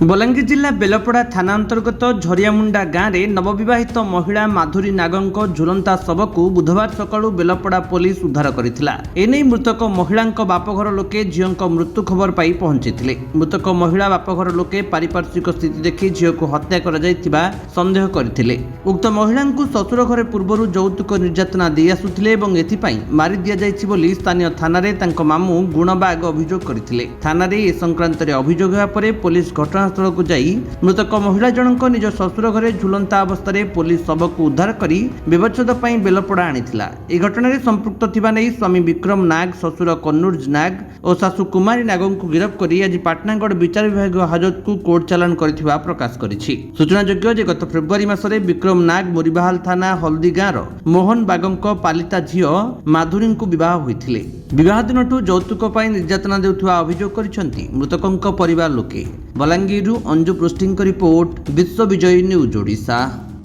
बलांगीर जिला बेलपड़ा थाना अंतर्गत झरियामुंडा गाँव में नवविवाहित महिला माधुरी नागंक झुलंता शव को बुधवार सकाळु बेलपड़ा पुलिस उद्धार करथिला। एने मृतक महिला बापघर लोके झील मृत्यु खबर पाई पहुंची। मृतक महिला बापघर लोके पारिपार्श्विक स्थिति देखि झील को हत्या कर सन्देह करथिले। उक्त महिला शशुर घरे पूर्व यौतुक निर्यातना दे आसुथिले एवं एथिपाई मारि दिया जाइछि बोली स्थानीय थाना रे तांको मामू गुणबाग अभियोग करथिले। थाना रे ए संक्रांत रे अभियोग हेबा परे पुलिस घटनास्थल को जाई मृतक महिला जनक निज शशुर घरे झुलंता अवस्था पुलिस शव को उद्धार करी व्यवच्छेद ପାଇଁ बेलपड़ा आनिथिला। ए घटना रे संपृक्त थिबा नै स्वामी विक्रम नाग, शशुर कन्नुर्ज नाग और सासु कुमारी नागं को गिरफ्त करी आज पाटनागढ़ विचार विभाग हाजत को कोर्ट चालान करथिबा प्रकाश करिछि। सूचनायोग्य जे गत फेब्रुआरी मासरे विक्रम नाग मोरीबाहाल थाना हल्दी गाँव मोहन बागंक पालिता झील माधुरी को विवाह होइथिले। विवाह दिनठू यौतुक ପାଇଁ निर्यातना देउथुवा अभियोग करिसंती मृतकंक परिवार लोके। बलांगीरु अंजु पृष्ठिंक रिपोर्ट, विश्व विजयी न्यूज ओडिशा।